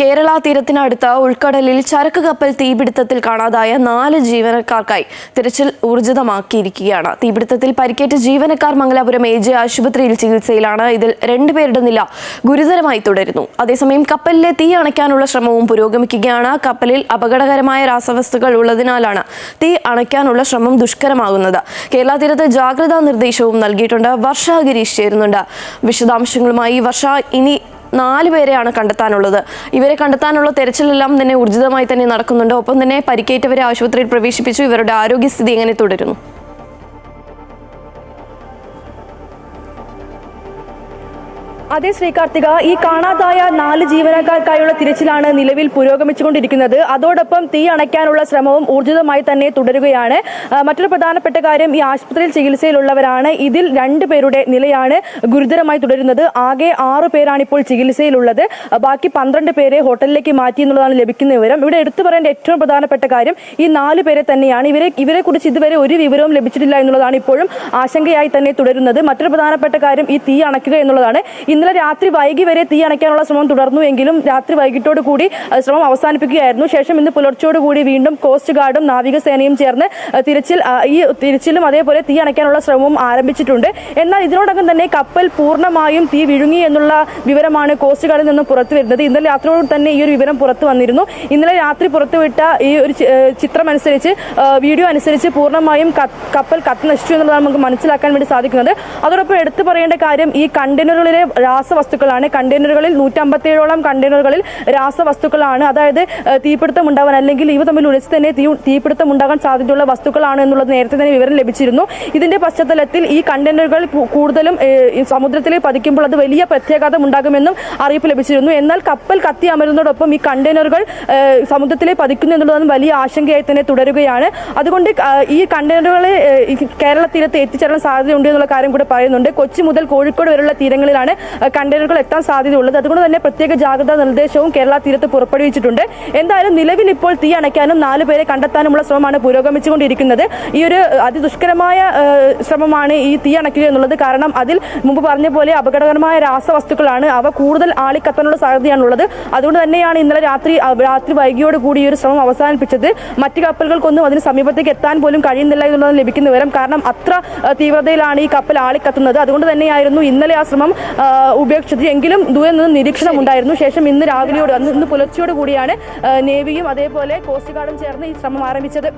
കേരള തീരത്തിനടുത്ത ഉൾക്കടലിൽ ചരക്ക് കപ്പൽ തീപിടുത്തത്തിൽ കാണാതായ 4 ജീവനക്കാർക്കായി തിരച്ചിൽ ഊർജിതമാക്കിയിരിക്കുകയാണ്. തീപിടുത്തത്തിൽ പരിക്കേറ്റ ജീവനക്കാർ മംഗലാപുരം AJ ആശുപത്രിയിൽ ചികിത്സയിലാണ്. ഇതിൽ 2 പേരുടെ നില ഗുരുതരമായി തുടരുന്നു. അതേസമയം കപ്പലിലെ തീ അണയ്ക്കാനുള്ള ശ്രമവും പുരോഗമിക്കുകയാണ്. കപ്പലിൽ അപകടകരമായ രാസവസ്തുക്കൾ ഉള്ളതിനാലാണ് തീ അണയ്ക്കാനുള്ള ശ്രമം ദുഷ്കരമാകുന്നത്. കേരള തീരത്ത് ജാഗ്രതാ നിർദ്ദേശവും നൽകിയിട്ടുണ്ട്. വർഷ ഗിരീഷ് ചേരുന്നുണ്ട്. വിശദാംശങ്ങളുമായി വർഷ, ഇനി 4 പേരെയാണ് കണ്ടെത്താനുള്ളത്. ഇവരെ കണ്ടെത്താനുള്ള തെരച്ചിലെല്ലാം തന്നെ ഊർജിതമായി തന്നെ നടക്കുന്നുണ്ട്. ഒപ്പം തന്നെ പരിക്കേറ്റവരെ ആശുപത്രിയിൽ പ്രവേശിപ്പിച്ചു. ഇവരുടെ ആരോഗ്യസ്ഥിതി എങ്ങനെ തുടരുന്നു? അതെ ശ്രീകാർത്തിക, ഈ കാണാതായ 4 ജീവനക്കാർക്കായുള്ള തിരച്ചിലാണ് നിലവിൽ പുരോഗമിച്ചുകൊണ്ടിരിക്കുന്നത്. അതോടൊപ്പം തീ അണയ്ക്കാനുള്ള ശ്രമവും ഊർജിതമായി തന്നെ തുടരുകയാണ്. മറ്റൊരു പ്രധാനപ്പെട്ട കാര്യം, ഈ ആശുപത്രിയിൽ ചികിത്സയിലുള്ളവരാണ്. ഇതിൽ 2 പേരുടെ നിലയാണ് ഗുരുതരമായി തുടരുന്നത്. ആകെ 6 പേരാണ് ഇപ്പോൾ ചികിത്സയിലുള്ളത്. ബാക്കി 12 പേരെ ഹോട്ടലിലേക്ക് മാറ്റി എന്നുള്ളതാണ് ലഭിക്കുന്ന വിവരം. ഇവിടെ എടുത്തു പറയേണ്ട ഏറ്റവും പ്രധാനപ്പെട്ട കാര്യം ഈ 4 പേരെ തന്നെയാണ്. ഇവരെ കുറിച്ച് ഇതുവരെ ഒരു വിവരവും ലഭിച്ചിട്ടില്ല എന്നുള്ളതാണ് ഇപ്പോഴും ആശങ്കയായി തന്നെ തുടരുന്നത്. മറ്റൊരു പ്രധാനപ്പെട്ട കാര്യം ഈ തീ അണയ്ക്കുക എന്നുള്ളതാണ്. ഇന്നലെ രാത്രി വൈകി വരെ തീ അണയ്ക്കാനുള്ള ശ്രമം തുടർന്നുവെങ്കിലും രാത്രി വൈകിട്ടോട് കൂടി ശ്രമം അവസാനിപ്പിക്കുകയായിരുന്നു. ശേഷം ഇന്ന് പുലർച്ചയോടുകൂടി വീണ്ടും കോസ്റ്റ് ഗാർഡും നാവികസേനയും ചേർന്ന് തിരച്ചിലും അതേപോലെ തീ അണയ്ക്കാനുള്ള ശ്രമവും ആരംഭിച്ചിട്ടുണ്ട്. എന്നാൽ ഇതിനോടകം തന്നെ കപ്പൽ പൂർണ്ണമായും തീ വിഴുങ്ങി എന്നുള്ള വിവരമാണ് കോസ്റ്റ് ഗാർഡിൽ നിന്ന് പുറത്തു വരുന്നത്. ഇന്നലെ രാത്രിയോട് തന്നെ ഈ ഒരു വിവരം പുറത്തു വന്നിരുന്നു. ഇന്നലെ രാത്രി പുറത്തുവിട്ട ഈ ഒരു ചിത്രം അനുസരിച്ച്, വീഡിയോ അനുസരിച്ച് പൂർണ്ണമായും കപ്പൽ കത്തി നശിച്ചു എന്നുള്ളതാണ് നമുക്ക് മനസ്സിലാക്കാൻ വേണ്ടി സാധിക്കുന്നത്. അതോടൊപ്പം എടുത്തു പറയേണ്ട കാര്യം, ഈ കണ്ടെയ്നറുകളിലെ രാസവസ്തുക്കളാണ്. കണ്ടെയ്നറുകളിൽ 157ഓളം കണ്ടെയ്നറുകളിൽ രാസവസ്തുക്കളാണ്. അതായത് തീപിടുത്തം ഉണ്ടാവാൻ, അല്ലെങ്കിൽ ഇവ തമ്മിൽ ഉരച്ച് തന്നെ തീപിടുത്തം ഉണ്ടാകാൻ സാധ്യതയുള്ള വസ്തുക്കളാണ് എന്നുള്ളത് നേരത്തെ തന്നെ വിവരം ലഭിച്ചിരുന്നു. ഇതിന്റെ പശ്ചാത്തലത്തിൽ ഈ കണ്ടെയ്നറുകൾ കൂടുതലും സമുദ്രത്തിൽ പതിക്കുമ്പോൾ അത് വലിയ പ്രത്യാഘാതം ഉണ്ടാകുമെന്നും അറിയിപ്പ് ലഭിച്ചിരുന്നു. എന്നാൽ കപ്പൽ കത്തി അമരുന്നതോടൊപ്പം ഈ കണ്ടെയ്നറുകൾ സമുദ്രത്തിലെ പതിക്കുന്നു എന്നുള്ളതും വലിയ ആശങ്കയായി തന്നെ തുടരുകയാണ്. അതുകൊണ്ട് ഈ കണ്ടെയ്നറുകളെ കേരള തീരത്ത് എത്തിച്ചേരാൻ സാധ്യതയുണ്ട് എന്നുള്ള കാര്യം കൂടെ പറയുന്നുണ്ട്. കൊച്ചി മുതൽ കോഴിക്കോട് വരെയുള്ള തീരങ്ങളിലാണ് കണ്ടെയ്നറുകൾ എത്താൻ സാധ്യതയുള്ളത്. അതുകൊണ്ട് തന്നെ പ്രത്യേക ജാഗ്രതാ നിർദ്ദേശവും കേരള തീരത്ത് പുറപ്പെടുവിച്ചിട്ടുണ്ട്. എന്തായാലും നിലവിൽ ഇപ്പോൾ തീ അണയ്ക്കാനും 4 പേരെ കണ്ടെത്താനുമുള്ള ശ്രമമാണ് പുരോഗമിച്ചുകൊണ്ടിരിക്കുന്നത്. ഈ ഒരു അതിദുഷ്കരമായ ശ്രമമാണ് ഈ തീ അണയ്ക്കുക എന്നുള്ളത്. കാരണം അതിൽ മുമ്പ് പറഞ്ഞ പോലെ അപകടകരമായ രാസവസ്തുക്കളാണ്. അവ കൂടുതൽ ആളിക്കത്താനുള്ള സാധ്യതയാണുള്ളത്. അതുകൊണ്ട് തന്നെയാണ് ഇന്നലെ രാത്രി വൈകിയോട് കൂടി ഈ ഒരു ശ്രമം അവസാനിപ്പിച്ചത്. മറ്റ് കപ്പലുകൾക്കൊന്നും അതിന് സമീപത്തേക്ക് എത്താൻ പോലും കഴിയുന്നില്ല എന്നുള്ളത് ലഭിക്കുന്ന വിവരം. കാരണം അത്ര തീവ്രതയിലാണ് ഈ കപ്പൽ ആളിക്കത്തുന്നത്. അതുകൊണ്ട് തന്നെയായിരുന്നു ഇന്നലെ ആ ശ്രമം ഉപേക്ഷിച്ചത്. എങ്കിലും ദൂരെ നിന്ന് നിരീക്ഷണം ഉണ്ടായിരുന്നു. ശേഷം ഇന്ന് പുലർച്ചയോട് കൂടിയാണ് നേവിയും അതേപോലെ കോസ്റ്റ് ഗാർഡും ചേർന്ന് ഈ ശ്രമം ആരംഭിച്ചത്.